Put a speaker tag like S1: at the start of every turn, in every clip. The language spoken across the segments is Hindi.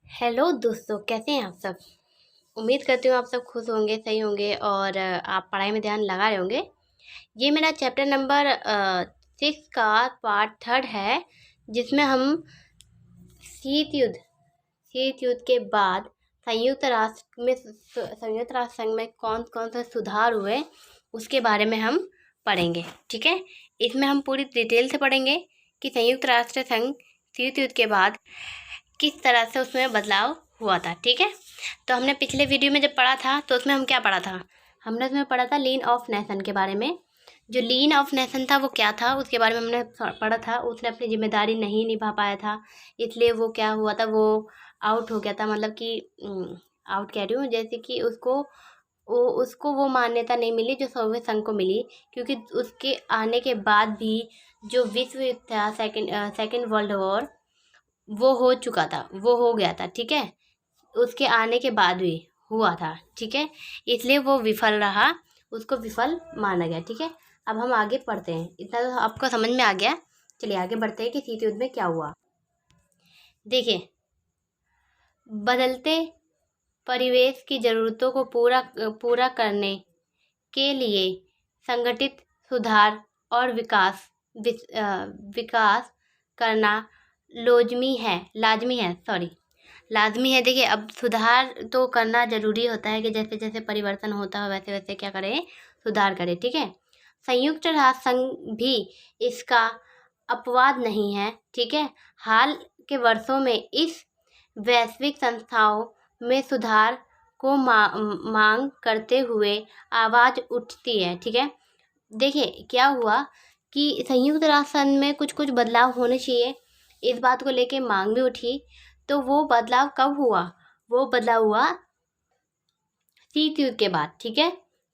S1: हेलो दोस्तों, कैसे हैं आप सब। उम्मीद करती हूँ आप सब खुश होंगे, सही होंगे और आप पढ़ाई में ध्यान लगा रहे होंगे। ये मेरा चैप्टर नंबर 6 का पार्ट 3 है, जिसमें हम शीत युद्ध के बाद संयुक्त राष्ट्र संघ में कौन कौन से सुधार हुए उसके बारे में हम पढ़ेंगे। ठीक है, इसमें हम पूरी डिटेल से पढ़ेंगे कि संयुक्त राष्ट्र संघ शीत युद्ध के बाद किस तरह से उसमें बदलाव हुआ था। ठीक है, तो हमने पिछले वीडियो में जब पढ़ा था तो उसमें हम क्या पढ़ा था, हमने उसमें पढ़ा था लीन ऑफ नेशन के बारे में। जो लीन ऑफ नेशन था वो क्या था उसके बारे में हमने पढ़ा था। उसने अपनी जिम्मेदारी नहीं निभा पाया था, इसलिए वो क्या हुआ था, वो आउट हो गया था। मतलब कि आउट कह रही हूँ, जैसे कि उसको वो मान्यता नहीं मिली जो सोवियत संघ को मिली, क्योंकि उसके आने के बाद भी जो विश्व युद्ध था, सेकेंड वर्ल्ड वॉर, वो हो चुका था, वो हो गया था। ठीक है, उसके आने के बाद भी हुआ था। ठीक है, इसलिए वो विफल रहा, उसको विफल माना गया। ठीक है, अब हम आगे पढ़ते हैं। इतना तो आपको समझ में आ गया। चलिए आगे बढ़ते हैं कि शीत युद्ध में क्या हुआ। देखिए, बदलते परिवेश की ज़रूरतों को पूरा करने के लिए संगठित सुधार और विकास करना लाजमी है। देखिए, अब सुधार तो करना ज़रूरी होता है कि जैसे जैसे परिवर्तन होता है वैसे वैसे क्या करें, सुधार करें। ठीक है, संयुक्त राष्ट्र संघ भी इसका अपवाद नहीं है। ठीक है, हाल के वर्षों में इस वैश्विक संस्थाओं में सुधार को मांग करते हुए आवाज़ उठती है। ठीक है, देखिए क्या हुआ कि संयुक्त राष्ट्र संघ में कुछ कुछ बदलाव होने चाहिए, इस बात को लेके मांग भी उठी। तो वो बदलाव कब हुआ, वो बदलाव हुआ शीत युद्ध के बाद। ठीक है,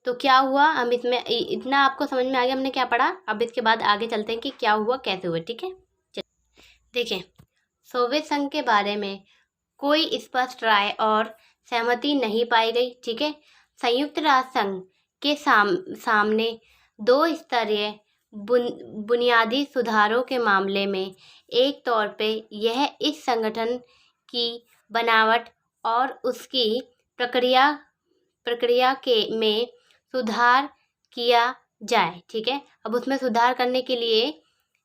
S1: तो क्या हुआ, हम इसमें इतना आपको समझ में आ गया हमने क्या पढ़ा। अब इसके बाद आगे चलते हैं कि क्या हुआ, कैसे हुआ। ठीक है, देखिए, सोवियत संघ के बारे में कोई स्पष्ट राय और सहमति नहीं पाई गई। ठीक है, संयुक्त राष्ट्र संघ के सामने दो स्तरीय बुनियादी सुधारों के मामले में एक तौर पे यह इस संगठन की बनावट और उसकी प्रक्रिया में सुधार किया जाए। ठीक है, अब उसमें सुधार करने के लिए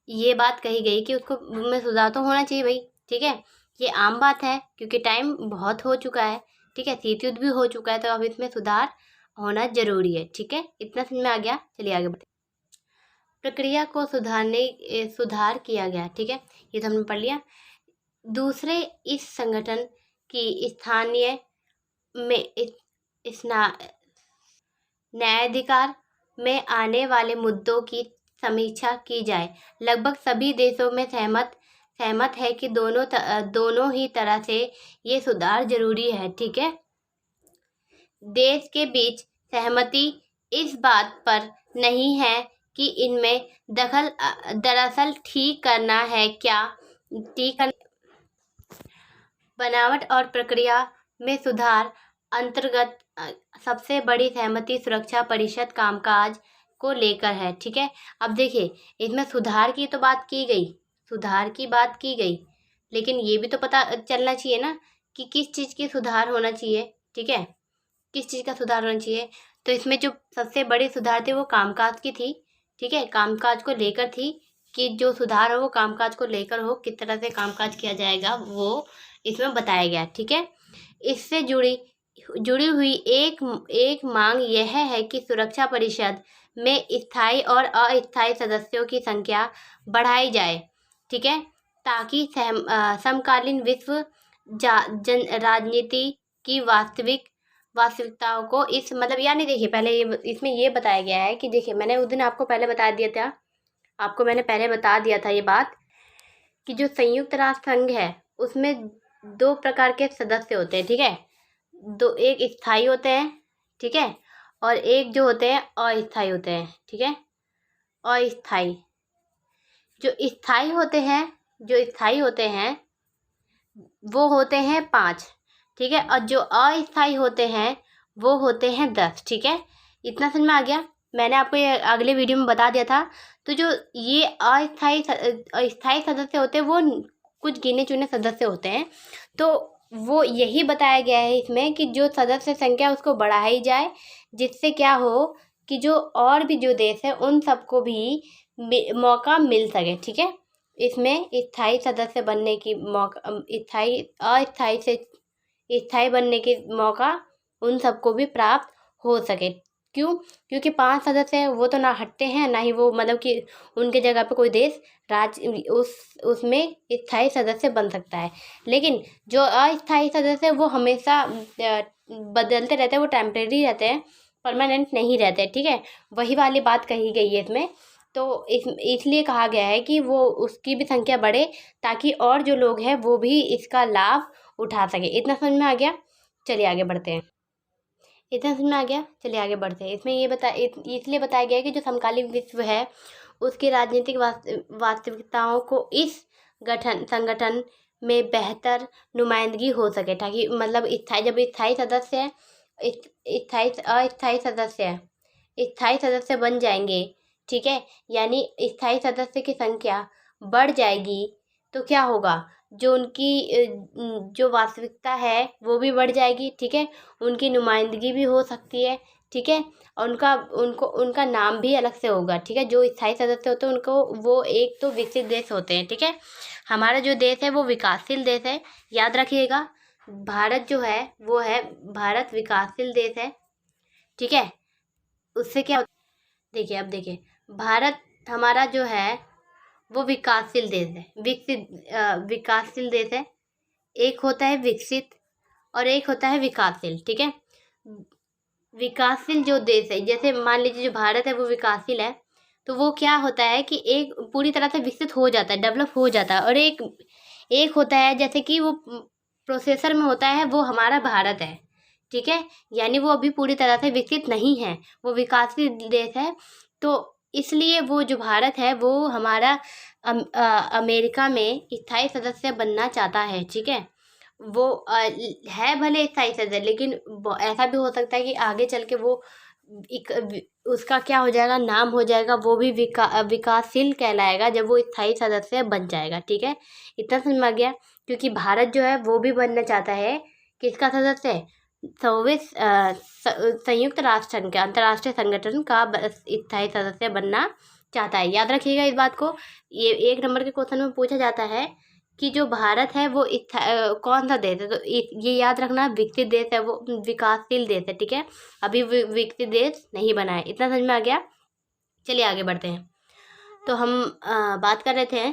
S1: ये बात कही गई कि उसको में सुधार तो होना चाहिए भाई। ठीक है, ये आम बात है क्योंकि टाइम बहुत हो चुका है। ठीक है, शीत युद्ध भी हो चुका है, तो अब इसमें सुधार होना जरूरी है। ठीक है, इतना समझ में आ गया। चलिए आगे बढ़ते। प्रक्रिया को सुधार किया गया। ठीक है, ये तो हमने पढ़ लिया। दूसरे, इस संगठन की स्थानीय में इस न्यायाधिकार में आने वाले मुद्दों की समीक्षा की जाए। लगभग सभी देशों में सहमत है कि दोनों ही तरह से ये सुधार जरूरी है। ठीक है, देश के बीच सहमति इस बात पर नहीं है कि इनमें दरअसल ठीक करना है क्या, बनावट और प्रक्रिया में सुधार अंतर्गत सबसे बड़ी सहमति सुरक्षा परिषद कामकाज को लेकर है। ठीक है, अब देखिए, इसमें सुधार की तो बात की गई, लेकिन ये भी तो पता चलना चाहिए ना कि किस चीज़ की सुधार होना चाहिए। ठीक है, किस चीज़ का सुधार होना चाहिए, तो इसमें जो सबसे बड़ी सुधार थे वो कामकाज की थी। ठीक है, कामकाज को लेकर थी कि जो सुधार हो वो कामकाज को लेकर हो, किस तरह से कामकाज किया जाएगा वो इसमें बताया गया। ठीक है, इससे जुड़ी हुई एक मांग यह है कि सुरक्षा परिषद में स्थायी और अस्थायी सदस्यों की संख्या बढ़ाई जाए। ठीक है, ताकि समकालीन विश्व राजनीति की वास्तविकताओं को इस मतलब, यानी देखिए, पहले इसमें ये बताया गया है कि देखिए, मैंने उस दिन आपको पहले बता दिया था, ये बात कि जो संयुक्त राष्ट्र संघ है उसमें दो प्रकार के सदस्य होते हैं। ठीक है, एक स्थायी होते हैं। ठीक है, और एक जो होते हैं अस्थायी होते हैं। ठीक है, अस्थायी जो स्थायी होते हैं वो होते हैं 5। ठीक है, और जो अस्थायी होते हैं वो होते हैं 10। ठीक है, इतना समझ में आ गया। मैंने आपको ये अगले वीडियो में बता दिया था। तो जो ये अस्थायी सदस्य होते हैं वो कुछ गिने चुने सदस्य होते हैं। तो वो यही बताया गया है इसमें कि जो सदस्य संख्या उसको बढ़ाई जाए, जिससे क्या हो कि जो और भी जो देश है उन सबको भी मौका मिल सके। ठीक है, इसमें स्थायी सदस्य बनने की मौका, अस्थायी से स्थायी बनने की मौका उन सबको भी प्राप्त हो सके। क्यों? क्योंकि 5 सदस्य हैं, वो तो ना हटते हैं, ना ही वो मतलब कि उनके जगह पे कोई देश उसमें स्थायी सदस्य बन सकता है। लेकिन जो अस्थायी सदस्य है वो हमेशा बदलते रहते हैं, वो टेम्परेरी रहते हैं, परमानेंट नहीं रहते। ठीक है, वही वाली बात कही गई है इसमें। तो इसलिए कहा गया है कि वो उसकी भी संख्या बढ़े, ताकि और जो लोग हैं वो भी इसका लाभ उठा सके। इतना समझ में आ गया? चलिए आगे बढ़ते हैं। इतना समझ में आ गया? चलिए आगे बढ़ते हैं। इसमें ये इसलिए बताया गया है कि जो समकालीन विश्व है उसकी राजनीतिक वास्तविकताओं को इस संगठन में बेहतर नुमाइंदगी हो सके, ताकि मतलब जब स्थायी सदस्य है, स्थायी सदस्य बन जाएंगे। ठीक है, यानी स्थायी सदस्य की संख्या बढ़ जाएगी तो क्या होगा, जो उनकी जो वास्तविकता है वो भी बढ़ जाएगी। ठीक है, उनकी नुमाइंदगी भी हो सकती है। ठीक है, और उनका नाम भी अलग से होगा। ठीक है, जो स्थायी सदस्य होते हैं उनको वो एक तो विकसित देश होते हैं। ठीक है, हमारा जो देश है वो विकासशील देश है, याद रखिएगा। भारत जो है वो है, भारत विकासशील देश है। ठीक है, उससे क्या देखिए, अब देखिए, भारत हमारा जो है वो विकासशील देश है, विकासशील देश है। एक होता है विकसित और एक होता है विकासशील। ठीक है, विकासशील जो देश है, जैसे मान लीजिए जो भारत है वो विकासशील है, तो वो क्या होता है कि एक पूरी तरह से विकसित हो जाता है, डेवलप हो जाता है। और एक होता है जैसे कि वो प्रोसेसर में होता है, वो हमारा भारत है। ठीक है, यानी वो अभी पूरी तरह से विकसित नहीं है, वो विकासशील देश है। तो इसलिए वो जो भारत है वो हमारा अमेरिका में स्थायी सदस्य बनना चाहता है। ठीक है, वो है भले स्थायी सदस्य, लेकिन ऐसा भी हो सकता है कि आगे चल के वो उसका क्या हो जाएगा, नाम हो जाएगा, वो भी विकासशील कहलाएगा जब वो स्थायी सदस्य बन जाएगा। ठीक है, इतना समझ में आ गया? क्योंकि भारत जो है वो भी बनना चाहता है किसका सदस्य है, संयुक्त राष्ट्र संघ के अंतर्राष्ट्रीय संगठन का स्थायी सदस्य बनना चाहता है। याद रखिएगा इस बात को, ये 1 नंबर के क्वेश्चन में पूछा जाता है कि जो भारत है वो कौन सा देश है। तो ये याद रखना, विकसित देश है, वो विकासशील देश है। ठीक है, अभी विकसित देश नहीं बना है। इतना समझ में आ गया? चलिए आगे बढ़ते हैं। तो हम बात कर रहे थे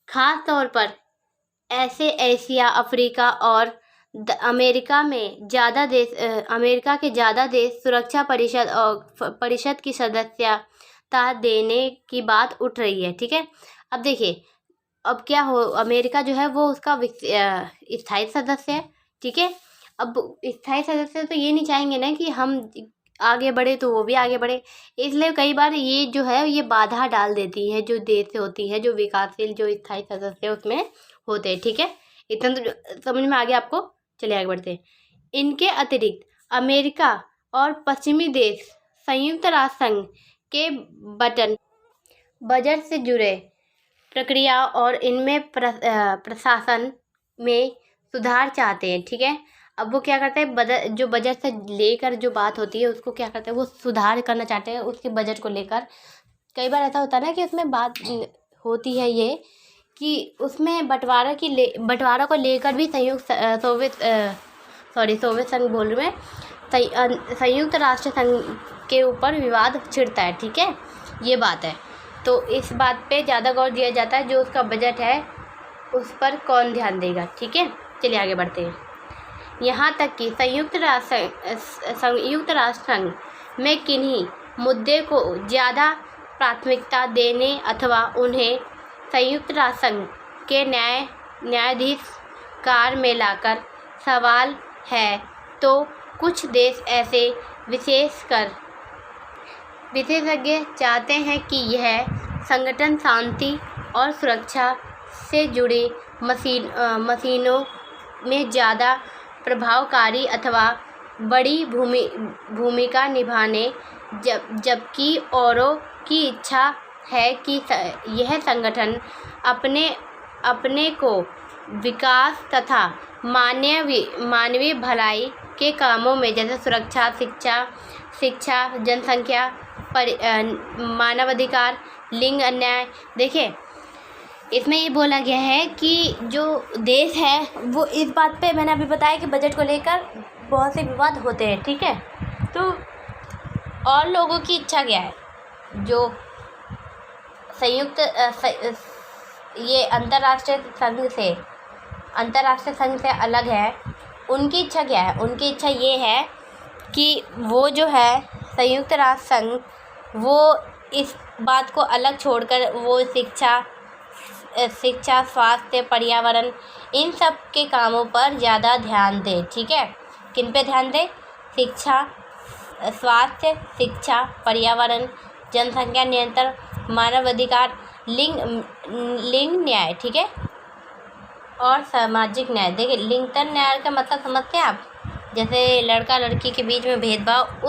S1: खास तौर पर ऐसे एशिया, अफ्रीका और अमेरिका के ज़्यादा देश सुरक्षा परिषद की सदस्यता देने की बात उठ रही है। ठीक है, अब देखिए, अब क्या हो, अमेरिका जो है वो उसका स्थायी सदस्य है। ठीक है, अब स्थायी सदस्य तो ये नहीं चाहेंगे ना कि हम आगे बढ़े तो वो भी आगे बढ़े, इसलिए कई बार ये जो है ये बाधा डाल देती है जो देश होती है, जो विकासशील जो स्थायी सदस्य उसमें होते हैं। ठीक है, इतना तो समझ में आ गया आपको? चलिए आगे बढ़ते हैं। इनके अतिरिक्त अमेरिका और पश्चिमी देश संयुक्त राष्ट्र संघ के बजट से जुड़े प्रक्रिया और इनमें प्रशासन में सुधार चाहते हैं। ठीक है, अब वो क्या करते हैं, जो बजट से लेकर जो बात होती है उसको क्या करते हैं, वो सुधार करना चाहते हैं उसके बजट को लेकर। कई बार ऐसा होता है ना कि उसमें बात होती है ये कि उसमें बंटवारा को लेकर भी सोवियत संघ बोल रहे हैं, संयुक्त राष्ट्र संघ के ऊपर विवाद छिड़ता है। ठीक है, ये बात है। तो इस बात पे ज़्यादा गौर दिया जाता है, जो उसका बजट है उस पर कौन ध्यान देगा। ठीक है, चलिए आगे बढ़ते हैं। यहाँ तक कि संयुक्त राष्ट्र संघ में किन्हीं मुद्दे को ज़्यादा प्राथमिकता देने अथवा उन्हें संयुक्त राष्ट्र संघ के न्यायाधीश कार में लाकर सवाल है, तो कुछ देश ऐसे विशेषज्ञ चाहते हैं कि यह संगठन शांति और सुरक्षा से जुड़ी मशीनों में ज़्यादा प्रभावकारी अथवा बड़ी भूमिका निभाने जबकि औरों की इच्छा है कि यह संगठन अपने को विकास तथा मानवीय भलाई के कामों में, जैसे सुरक्षा, शिक्षा, जनसंख्या, मानवाधिकार, लिंग अन्याय। देखिए, इसमें ये बोला गया है कि जो देश है वो इस बात पे, मैंने अभी बताया कि बजट को लेकर बहुत से विवाद होते हैं, ठीक है। तो और लोगों की इच्छा क्या है, जो संयुक्त ये अंतर्राष्ट्रीय संघ से अलग है, उनकी इच्छा क्या है? उनकी इच्छा ये है कि वो जो है संयुक्त राष्ट्र संघ, वो इस बात को अलग छोड़कर वो शिक्षा, स्वास्थ्य, पर्यावरण, इन सब के कामों पर ज़्यादा ध्यान दे, ठीक है। किन पे ध्यान दे? शिक्षा, स्वास्थ्य, शिक्षा, पर्यावरण, जनसंख्या नियंत्रण, मानवाधिकार, लिंग न्याय, ठीक है, और सामाजिक न्याय। देखिए, लिंगतन न्याय का मतलब समझते हैं आप? जैसे लड़का लड़की के बीच में भेदभाव,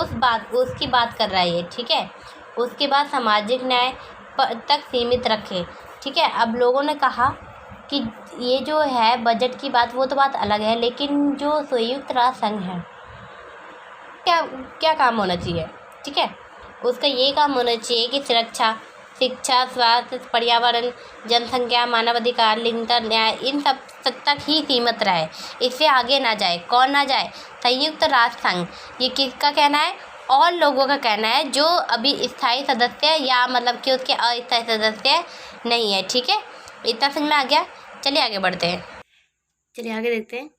S1: उसकी बात कर रहा है ये, ठीक है। उसके बाद सामाजिक न्याय तक सीमित रखे, ठीक है। अब लोगों ने कहा कि ये जो है बजट की बात, वो तो बात अलग है, लेकिन जो संयुक्त राष्ट्र संघ है, क्या काम होना चाहिए, ठीक है। उसका ये काम होना चाहिए कि सुरक्षा, शिक्षा, स्वास्थ्य, पर्यावरण, जनसंख्या, मानवाधिकार, लिंगतन न्याय, इन सब तक ही सीमित रहे, इससे आगे ना जाए। कौन ना जाए? संयुक्त राष्ट्र संघ। ये किसका कहना है? और लोगों का कहना है जो अभी स्थायी सदस्य या मतलब कि उसके अस्थायी सदस्य नहीं है, ठीक है। इतना समझ में आ गया? चलिए आगे बढ़ते हैं। चलिए आगे देखते हैं।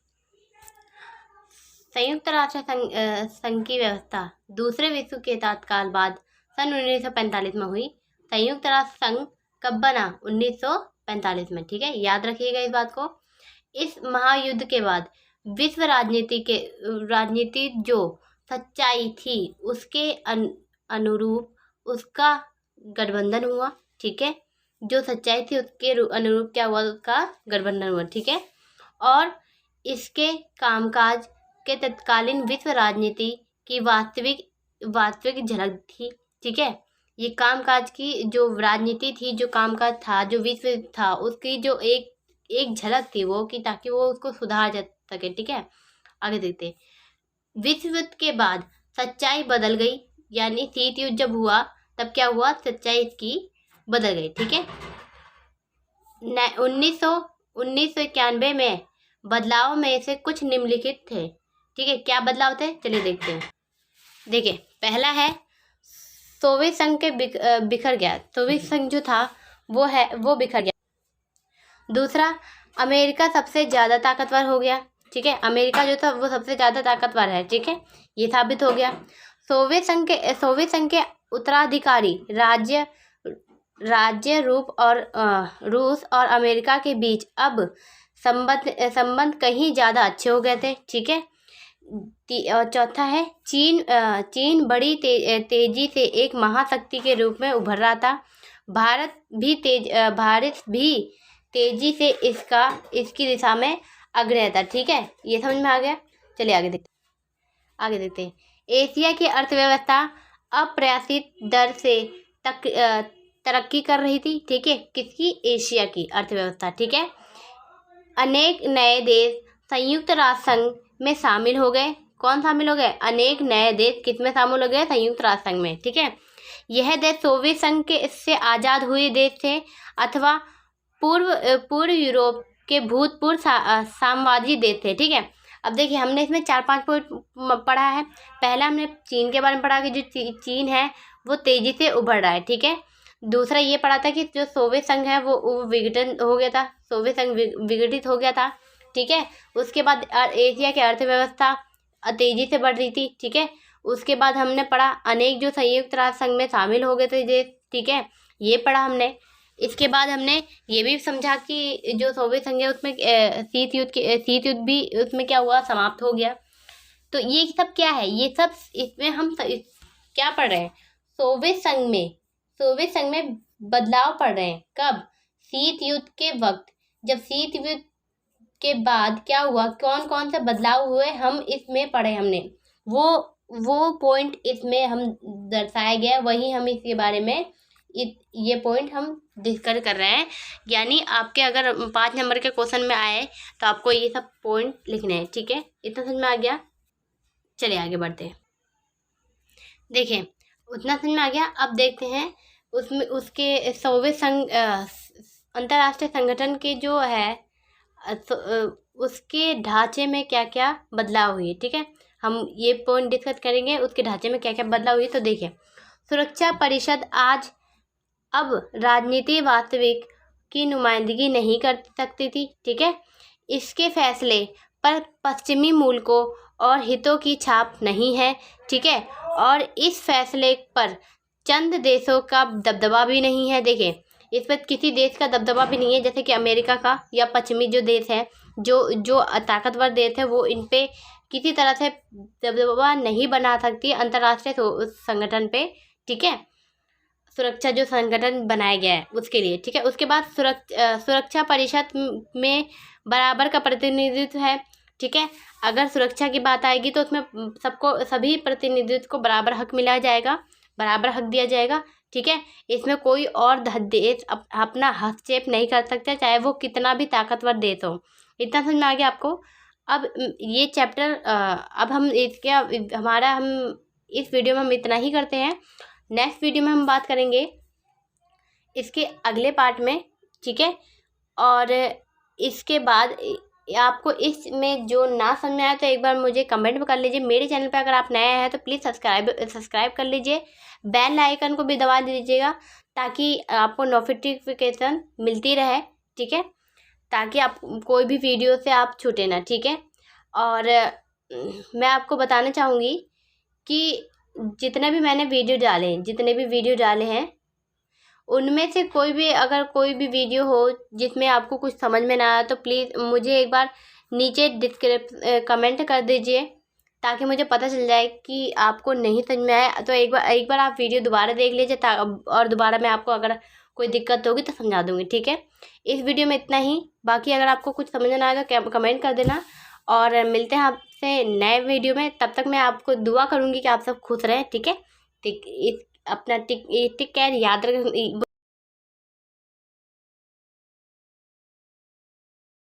S1: संयुक्त राष्ट्र संघ की व्यवस्था दूसरे विश्व के तत्काल बाद सन 1945 में हुई। संयुक्त राष्ट्र संघ कब बना? 1945 में, ठीक है, याद रखिएगा इस बात को। इस महायुद्ध के बाद विश्व राजनीति जो सच्चाई थी उसके अनुरूप उसका गठबंधन हुआ, ठीक है। जो सच्चाई थी उसके अनुरूप क्या हुआ? उसका गठबंधन हुआ, ठीक है। और इसके कामकाज के तत्कालीन विश्व राजनीति की वास्तविक झलक थी, ठीक है। ये कामकाज की जो राजनीति थी, जो कामकाज था, जो विश्व था, उसकी जो एक झलक थी वो, कि ताकि वो उसको सुधार जा सके, ठीक है। आगे देखते हैं। विश्व युद्ध के बाद सच्चाई बदल गई, यानी शीत युद्ध जब हुआ तब क्या हुआ? सच्चाई इसकी बदल गई, ठीक है। 1991 में बदलाव में से कुछ निम्नलिखित थे, ठीक है। क्या बदलाव थे? चलिए देखते हैं। देखिए, पहला है सोवियत संघ के बिखर गया। सोवियत संघ जो था वो बिखर गया। दूसरा, अमेरिका सबसे ज़्यादा ताकतवर हो गया, ठीक है। अमेरिका जो था वो सबसे ज़्यादा ताकतवर है, ठीक है, ये साबित हो गया। सोवियत संघ के उत्तराधिकारी राज्य रूस और अमेरिका के बीच अब संबंध कहीं ज़्यादा अच्छे हो गए थे, ठीक है। और चौथा है चीन बड़ी तेजी से एक महाशक्ति के रूप में उभर रहा था। भारत भी तेजी से इसकी दिशा में अग्रणी था, ठीक है। ये समझ में आ गया? चलिए आगे देखते हैं। एशिया की अर्थव्यवस्था अप्रत्याशित दर से तरक्की कर रही थी, ठीक है। किसकी? एशिया की अर्थव्यवस्था, ठीक है। अनेक नए देश संयुक्त राष्ट्र संघ में शामिल हो गए। कौन शामिल हो गए? अनेक नए देश किस में शामिल हो गए? संयुक्त राष्ट्र संघ में, ठीक है। यह देश सोवियत संघ के इससे आज़ाद हुए देश थे अथवा पूर्व यूरोप के भूतपूर्व साम्राज्यवादी देश थे, ठीक है। अब देखिए, हमने इसमें 4-5 पॉइंट पढ़ा है। पहला हमने चीन के बारे में पढ़ा कि जो चीन है वो तेजी से उभर रहा है, ठीक है। दूसरा ये पढ़ा था कि जो सोवियत संघ है वो विघटन हो गया था, सोवियत संघ विघटित हो गया था, ठीक है। उसके बाद एशिया की अर्थव्यवस्था तेजी से बढ़ रही थी, ठीक है। उसके बाद हमने पढ़ा अनेक जो संयुक्त राष्ट्र संघ में शामिल हो गए थे देश, ठीक है, ये पढ़ा हमने। इसके बाद हमने ये भी समझा कि जो सोवियत संघ है उसमें शीत युद्ध भी उसमें क्या हुआ? समाप्त हो गया। तो ये सब क्या है? ये सब इसमें हम क्या पढ़ रहे हैं? सोवियत संघ में बदलाव पढ़ रहे हैं। कब? शीत युद्ध के वक्त। जब शीत युद्ध के बाद क्या हुआ, कौन कौन से बदलाव हुए, हम इसमें पढ़े हमने। वो पॉइंट इसमें हम दर्शाया गया है, वही हम इसके बारे में ये पॉइंट हम डिस्कस कर रहे हैं। यानी आपके अगर 5 नंबर के क्वेश्चन में आए तो आपको ये सब पॉइंट लिखने हैं, ठीक है। इतना समझ में आ गया? चलिए आगे बढ़ते हैं। देखिए उतना समझ में आ गया। अब देखते हैं उसमें उसके 100वें अंतर्राष्ट्रीय संगठन के जो है उसके ढांचे में क्या क्या बदलाव हुए, ठीक है। हम ये पॉइंट डिस्कस करेंगे उसके ढांचे में क्या क्या बदलाव हुए। तो देखिए सुरक्षा परिषद आज अब राजनीति वास्तविक की नुमाइंदगी नहीं कर सकती थी, ठीक है। इसके फैसले पर पश्चिमी मुल्कों और हितों की छाप नहीं है, ठीक है। और इस फैसले पर चंद देशों का दबदबा भी नहीं है। देखिए इस पर किसी देश का दबदबा भी नहीं है, जैसे कि अमेरिका का या पश्चिमी जो देश है, जो ताकतवर देश है, वो इन पे किसी तरह से दबदबा नहीं बना सकती अंतर्राष्ट्रीय संगठन पे, ठीक है। सुरक्षा जो संगठन बनाया गया है उसके लिए, ठीक है। उसके बाद सुरक्षा परिषद में बराबर का प्रतिनिधित्व है, ठीक है। अगर सुरक्षा की बात आएगी तो उसमें सभी प्रतिनिधित्व को बराबर हक मिला जाएगा, बराबर हक दिया जाएगा, ठीक है। इसमें कोई और देश अपना हस्तक्षेप नहीं कर सकता, चाहे वो कितना भी ताकतवर देश हो। इतना समझ में आ गया आपको? अब ये चैप्टर अब हम हम इस वीडियो में हम इतना ही करते हैं। नेक्स्ट वीडियो में हम बात करेंगे इसके अगले पार्ट में, ठीक है। और इसके बाद आपको इसमें जो ना समझ में आया तो एक बार मुझे कमेंट में कर लीजिए। मेरे चैनल पे अगर आप नए हैं तो प्लीज़ सब्सक्राइब कर लीजिए, बेल आइकन को भी दबा दीजिएगा ताकि आपको नोटिफिकेशन मिलती रहे, ठीक है। ताकि आप कोई भी वीडियो से आप छूटे ना, ठीक है। और मैं आपको बताना चाहूँगी कि जितने भी वीडियो डाले हैं उनमें से अगर कोई भी वीडियो हो जिसमें आपको कुछ समझ में ना आया तो प्लीज़ मुझे एक बार नीचे कमेंट कर दीजिए ताकि मुझे पता चल जाए कि आपको नहीं समझ में आया। तो एक बार आप वीडियो दोबारा देख लीजिए और दोबारा मैं आपको अगर कोई दिक्कत होगी तो समझा दूँगी, ठीक है। इस वीडियो में इतना ही। बाकी अगर आपको कुछ समझ में ना आए तो कमेंट कर देना और मिलते हैं आपसे नए वीडियो में। तब तक मैं आपको दुआ करूँगी कि आप सब खुश रहें, ठीक है। अपना टेक केयर याद रख